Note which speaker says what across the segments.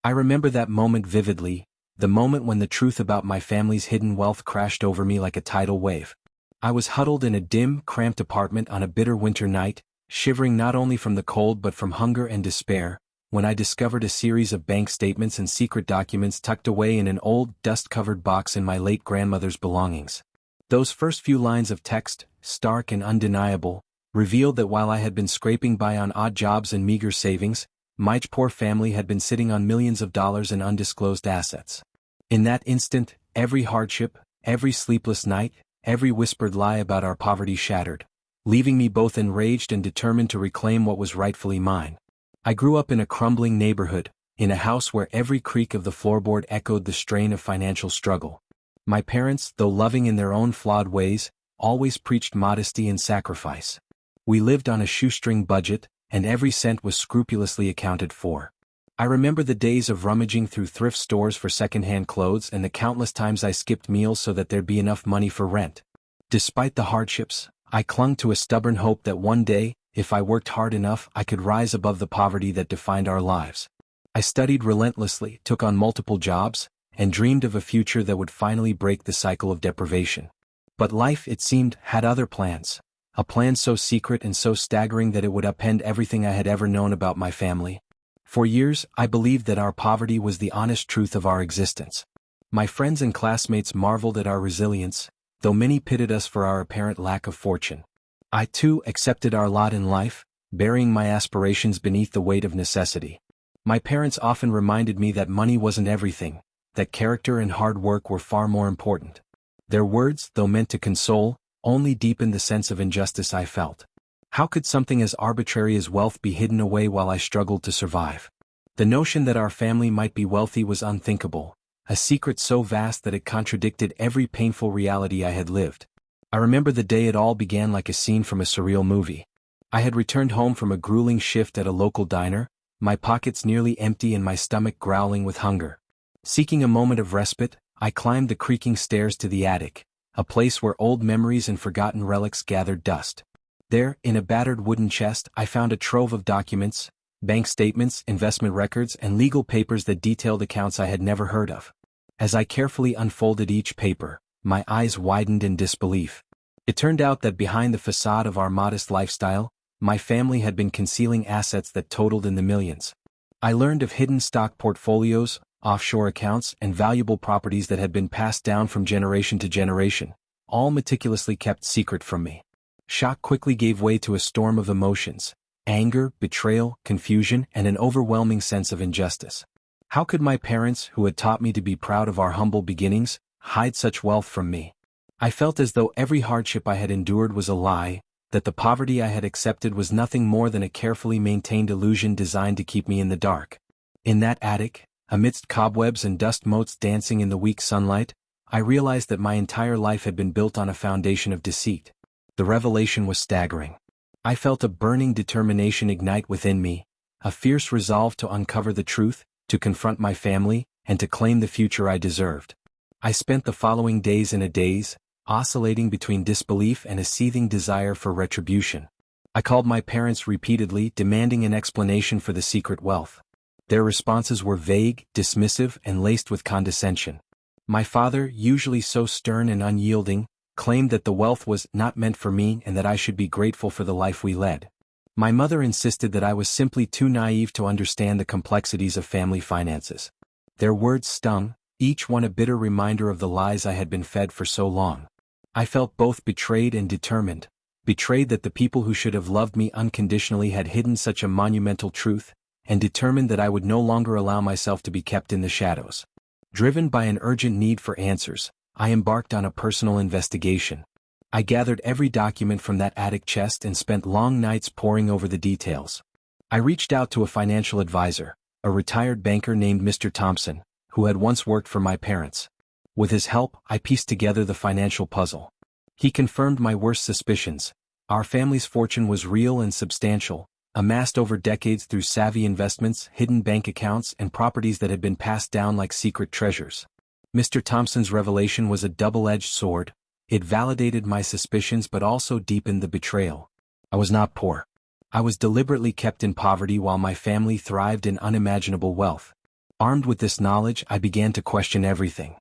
Speaker 1: I remember that moment vividly, the moment when the truth about my family's hidden wealth crashed over me like a tidal wave. I was huddled in a dim, cramped apartment on a bitter winter night, shivering not only from the cold but from hunger and despair, when I discovered a series of bank statements and secret documents tucked away in an old, dust-covered box in my late grandmother's belongings. Those first few lines of text, stark and undeniable, revealed that while I had been scraping by on odd jobs and meager savings, my poor family had been sitting on millions of dollars in undisclosed assets. In that instant, every hardship, every sleepless night, every whispered lie about our poverty shattered, leaving me both enraged and determined to reclaim what was rightfully mine. I grew up in a crumbling neighborhood, in a house where every creak of the floorboard echoed the strain of financial struggle. My parents, though loving in their own flawed ways, always preached modesty and sacrifice. We lived on a shoestring budget, and every cent was scrupulously accounted for. I remember the days of rummaging through thrift stores for second-hand clothes and the countless times I skipped meals so that there'd be enough money for rent. Despite the hardships, I clung to a stubborn hope that one day, if I worked hard enough, I could rise above the poverty that defined our lives. I studied relentlessly, took on multiple jobs, and dreamed of a future that would finally break the cycle of deprivation. But life, it seemed, had other plans. A plan so secret and so staggering that it would upend everything I had ever known about my family. For years, I believed that our poverty was the honest truth of our existence. My friends and classmates marveled at our resilience, though many pitted us for our apparent lack of fortune. I too accepted our lot in life, burying my aspirations beneath the weight of necessity. My parents often reminded me that money wasn't everything, that character and hard work were far more important. Their words, though meant to console, only deepened the sense of injustice I felt. How could something as arbitrary as wealth be hidden away while I struggled to survive? The notion that our family might be wealthy was unthinkable, a secret so vast that it contradicted every painful reality I had lived. I remember the day it all began like a scene from a surreal movie. I had returned home from a grueling shift at a local diner, my pockets nearly empty and my stomach growling with hunger. Seeking a moment of respite, I climbed the creaking stairs to the attic, a place where old memories and forgotten relics gathered dust. There, in a battered wooden chest, I found a trove of documents, bank statements, investment records, and legal papers that detailed accounts I had never heard of. As I carefully unfolded each paper, my eyes widened in disbelief. It turned out that behind the facade of our modest lifestyle, my family had been concealing assets that totaled in the millions. I learned of hidden stock portfolios, offshore accounts, and valuable properties that had been passed down from generation to generation, all meticulously kept secret from me. Shock quickly gave way to a storm of emotions: anger, betrayal, confusion, and an overwhelming sense of injustice. How could my parents, who had taught me to be proud of our humble beginnings, hide such wealth from me? I felt as though every hardship I had endured was a lie, that the poverty I had accepted was nothing more than a carefully maintained illusion designed to keep me in the dark. In that attic, amidst cobwebs and dust motes dancing in the weak sunlight, I realized that my entire life had been built on a foundation of deceit. The revelation was staggering. I felt a burning determination ignite within me, a fierce resolve to uncover the truth, to confront my family, and to claim the future I deserved. I spent the following days in a daze, oscillating between disbelief and a seething desire for retribution. I called my parents repeatedly, demanding an explanation for the secret wealth. Their responses were vague, dismissive, and laced with condescension. My father, usually so stern and unyielding, claimed that the wealth was not meant for me and that I should be grateful for the life we led. My mother insisted that I was simply too naive to understand the complexities of family finances. Their words stung, each one a bitter reminder of the lies I had been fed for so long. I felt both betrayed and determined, betrayed that the people who should have loved me unconditionally had hidden such a monumental truth, and determined that I would no longer allow myself to be kept in the shadows. Driven by an urgent need for answers, I embarked on a personal investigation. I gathered every document from that attic chest and spent long nights poring over the details. I reached out to a financial advisor, a retired banker named Mr. Thompson, who had once worked for my parents. With his help, I pieced together the financial puzzle. He confirmed my worst suspicions. Our family's fortune was real and substantial, amassed over decades through savvy investments, hidden bank accounts, and properties that had been passed down like secret treasures. Mr. Thompson's revelation was a double-edged sword. It validated my suspicions but also deepened the betrayal. I was not poor. I was deliberately kept in poverty while my family thrived in unimaginable wealth. Armed with this knowledge, I began to question everything.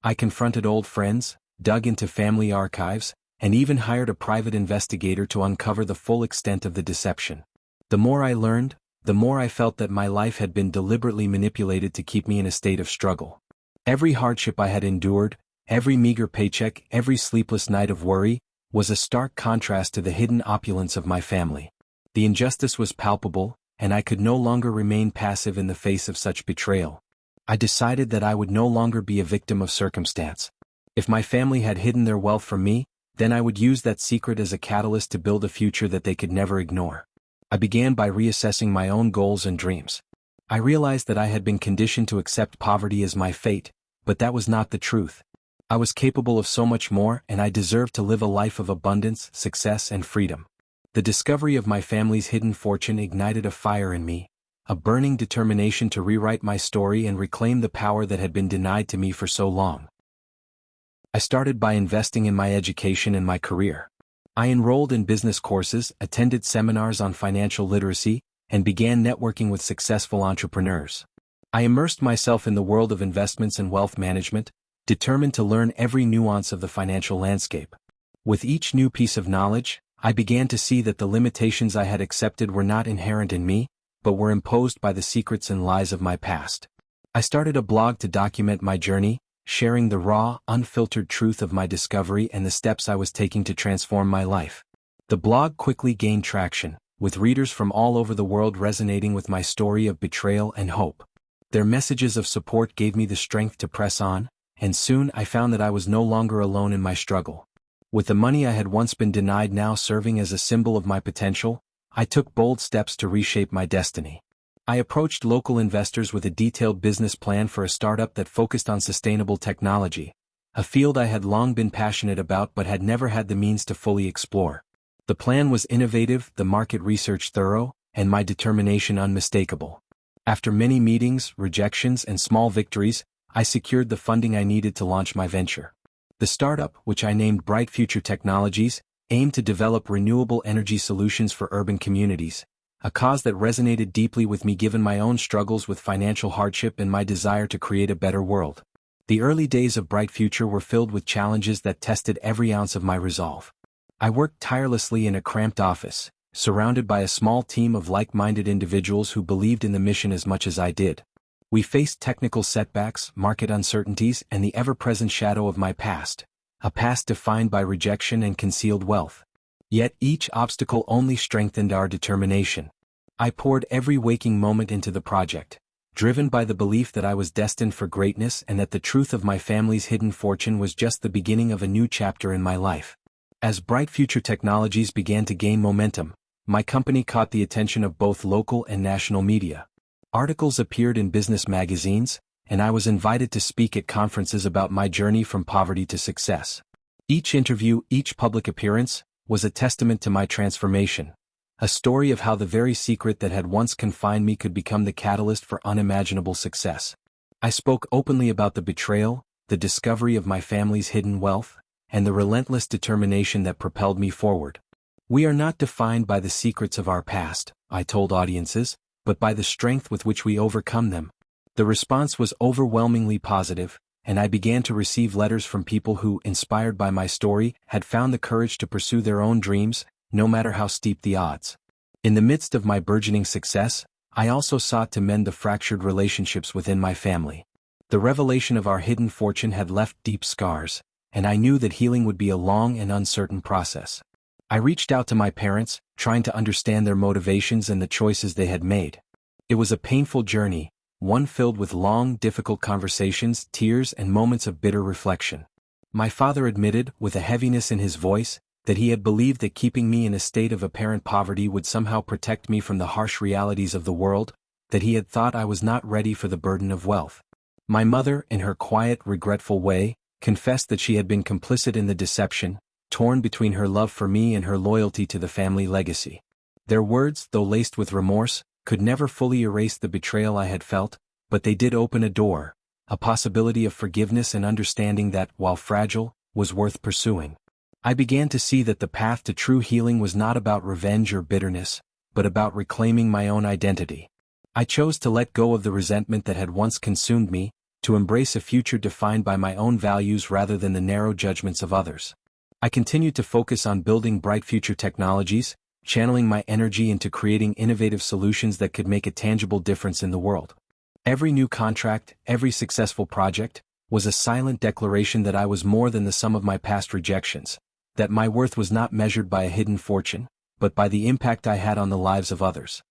Speaker 1: I confronted old friends, dug into family archives, and even hired a private investigator to uncover the full extent of the deception. The more I learned, the more I felt that my life had been deliberately manipulated to keep me in a state of struggle. Every hardship I had endured, every meager paycheck, every sleepless night of worry, was a stark contrast to the hidden opulence of my family. The injustice was palpable, and I could no longer remain passive in the face of such betrayal. I decided that I would no longer be a victim of circumstance. If my family had hidden their wealth from me, then I would use that secret as a catalyst to build a future that they could never ignore. I began by reassessing my own goals and dreams. I realized that I had been conditioned to accept poverty as my fate, but that was not the truth. I was capable of so much more, and I deserved to live a life of abundance, success, and freedom. The discovery of my family's hidden fortune ignited a fire in me, a burning determination to rewrite my story and reclaim the power that had been denied to me for so long. I started by investing in my education and my career. I enrolled in business courses, attended seminars on financial literacy, and began networking with successful entrepreneurs. I immersed myself in the world of investments and wealth management, determined to learn every nuance of the financial landscape. With each new piece of knowledge, I began to see that the limitations I had accepted were not inherent in me, but were imposed by the secrets and lies of my past. I started a blog to document my journey, sharing the raw, unfiltered truth of my discovery and the steps I was taking to transform my life. The blog quickly gained traction, with readers from all over the world resonating with my story of betrayal and hope. Their messages of support gave me the strength to press on, and soon I found that I was no longer alone in my struggle. With the money I had once been denied now serving as a symbol of my potential, I took bold steps to reshape my destiny. I approached local investors with a detailed business plan for a startup that focused on sustainable technology, a field I had long been passionate about but had never had the means to fully explore. The plan was innovative, the market research thorough, and my determination unmistakable. After many meetings, rejections, and small victories, I secured the funding I needed to launch my venture. The startup, which I named Bright Future Technologies, aimed to develop renewable energy solutions for urban communities, a cause that resonated deeply with me given my own struggles with financial hardship and my desire to create a better world. The early days of Bright Future were filled with challenges that tested every ounce of my resolve. I worked tirelessly in a cramped office, surrounded by a small team of like-minded individuals who believed in the mission as much as I did. We faced technical setbacks, market uncertainties, and the ever-present shadow of my past, a past defined by rejection and concealed wealth. Yet each obstacle only strengthened our determination. I poured every waking moment into the project, driven by the belief that I was destined for greatness and that the truth of my family's hidden fortune was just the beginning of a new chapter in my life. As Bright Future Technologies began to gain momentum, my company caught the attention of both local and national media. Articles appeared in business magazines, and I was invited to speak at conferences about my journey from poverty to success. Each interview, each public appearance, was a testament to my transformation, a story of how the very secret that had once confined me could become the catalyst for unimaginable success. I spoke openly about the betrayal, the discovery of my family's hidden wealth, and the relentless determination that propelled me forward. We are not defined by the secrets of our past, I told audiences, but by the strength with which we overcome them. The response was overwhelmingly positive, and I began to receive letters from people who, inspired by my story, had found the courage to pursue their own dreams, no matter how steep the odds. In the midst of my burgeoning success, I also sought to mend the fractured relationships within my family. The revelation of our hidden fortune had left deep scars, and I knew that healing would be a long and uncertain process. I reached out to my parents, trying to understand their motivations and the choices they had made. It was a painful journey, one filled with long, difficult conversations, tears, and moments of bitter reflection. My father admitted, with a heaviness in his voice, that he had believed that keeping me in a state of apparent poverty would somehow protect me from the harsh realities of the world, that he had thought I was not ready for the burden of wealth. My mother, in her quiet, regretful way, confessed that she had been complicit in the deception, torn between her love for me and her loyalty to the family legacy. Their words, though laced with remorse, could never fully erase the betrayal I had felt, but they did open a door, a possibility of forgiveness and understanding that, while fragile, was worth pursuing. I began to see that the path to true healing was not about revenge or bitterness, but about reclaiming my own identity. I chose to let go of the resentment that had once consumed me, to embrace a future defined by my own values rather than the narrow judgments of others. I continued to focus on building bright future technologies, channeling my energy into creating innovative solutions that could make a tangible difference in the world. Every new contract, every successful project, was a silent declaration that I was more than the sum of my past rejections, that my worth was not measured by a hidden fortune, but by the impact I had on the lives of others.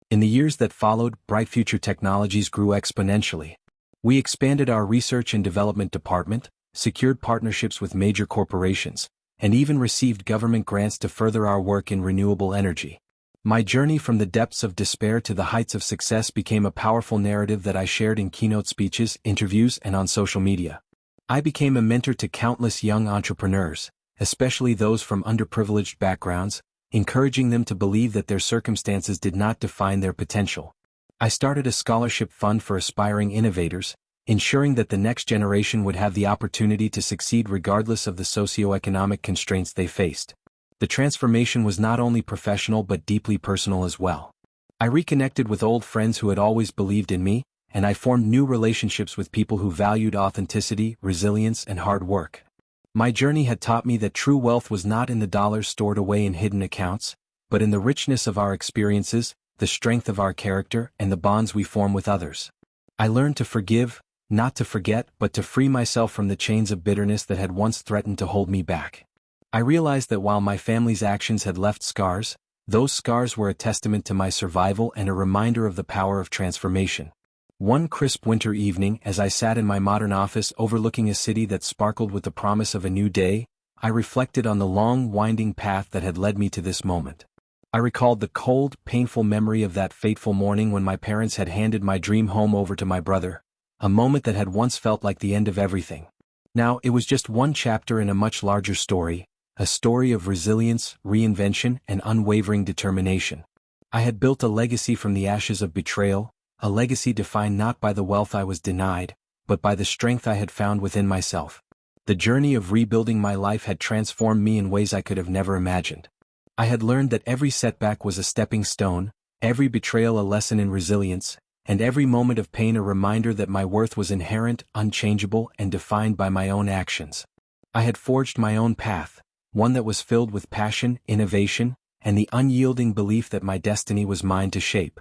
Speaker 1: In the years that followed, Bright Future Technologies grew exponentially. We expanded our research and development department, secured partnerships with major corporations, and even received government grants to further our work in renewable energy. My journey from the depths of despair to the heights of success became a powerful narrative that I shared in keynote speeches, interviews, and on social media. I became a mentor to countless young entrepreneurs, especially those from underprivileged backgrounds, encouraging them to believe that their circumstances did not define their potential. I started a scholarship fund for aspiring innovators, ensuring that the next generation would have the opportunity to succeed regardless of the socioeconomic constraints they faced. The transformation was not only professional but deeply personal as well. I reconnected with old friends who had always believed in me, and I formed new relationships with people who valued authenticity, resilience, and hard work. My journey had taught me that true wealth was not in the dollars stored away in hidden accounts, but in the richness of our experiences, the strength of our character, and the bonds we form with others. I learned to forgive, not to forget, but to free myself from the chains of bitterness that had once threatened to hold me back. I realized that while my family's actions had left scars, those scars were a testament to my survival and a reminder of the power of transformation. One crisp winter evening, as I sat in my modern office overlooking a city that sparkled with the promise of a new day, I reflected on the long, winding path that had led me to this moment. I recalled the cold, painful memory of that fateful morning when my parents had handed my dream home over to my brother, a moment that had once felt like the end of everything. Now, it was just one chapter in a much larger story, a story of resilience, reinvention, and unwavering determination. I had built a legacy from the ashes of betrayal, a legacy defined not by the wealth I was denied, but by the strength I had found within myself. The journey of rebuilding my life had transformed me in ways I could have never imagined. I had learned that every setback was a stepping stone, every betrayal a lesson in resilience, and every moment of pain a reminder that my worth was inherent, unchangeable, and defined by my own actions. I had forged my own path, one that was filled with passion, innovation, and the unyielding belief that my destiny was mine to shape.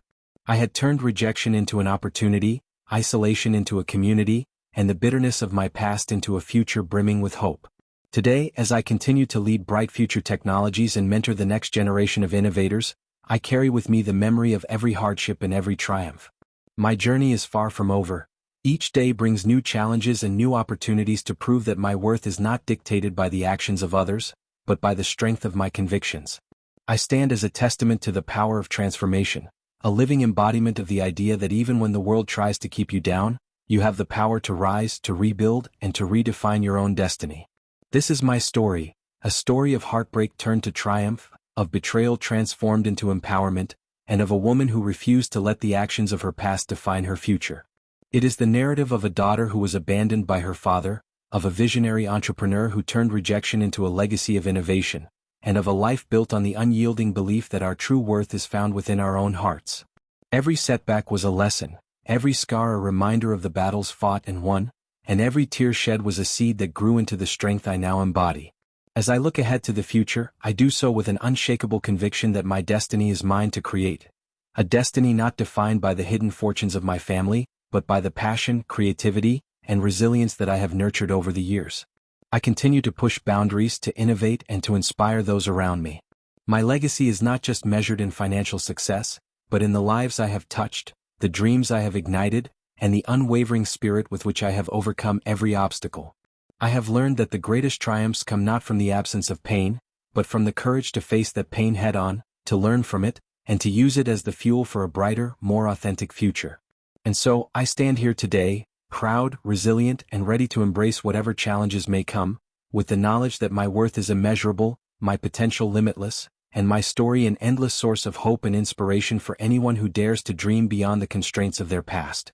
Speaker 1: I had turned rejection into an opportunity, isolation into a community, and the bitterness of my past into a future brimming with hope. Today, as I continue to lead Bright Future Technologies and mentor the next generation of innovators, I carry with me the memory of every hardship and every triumph. My journey is far from over. Each day brings new challenges and new opportunities to prove that my worth is not dictated by the actions of others, but by the strength of my convictions. I stand as a testament to the power of transformation, a living embodiment of the idea that even when the world tries to keep you down, you have the power to rise, to rebuild, and to redefine your own destiny. This is my story, a story of heartbreak turned to triumph, of betrayal transformed into empowerment, and of a woman who refused to let the actions of her past define her future. It is the narrative of a daughter who was abandoned by her father, of a visionary entrepreneur who turned rejection into a legacy of innovation, and of a life built on the unyielding belief that our true worth is found within our own hearts. Every setback was a lesson, every scar a reminder of the battles fought and won, and every tear shed was a seed that grew into the strength I now embody. As I look ahead to the future, I do so with an unshakable conviction that my destiny is mine to create. A destiny not defined by the hidden fortunes of my family, but by the passion, creativity, and resilience that I have nurtured over the years. I continue to push boundaries, to innovate, and to inspire those around me. My legacy is not just measured in financial success, but in the lives I have touched, the dreams I have ignited, and the unwavering spirit with which I have overcome every obstacle. I have learned that the greatest triumphs come not from the absence of pain, but from the courage to face that pain head-on, to learn from it, and to use it as the fuel for a brighter, more authentic future. And so, I stand here today, proud, resilient, and ready to embrace whatever challenges may come, with the knowledge that my worth is immeasurable, my potential limitless, and my story an endless source of hope and inspiration for anyone who dares to dream beyond the constraints of their past.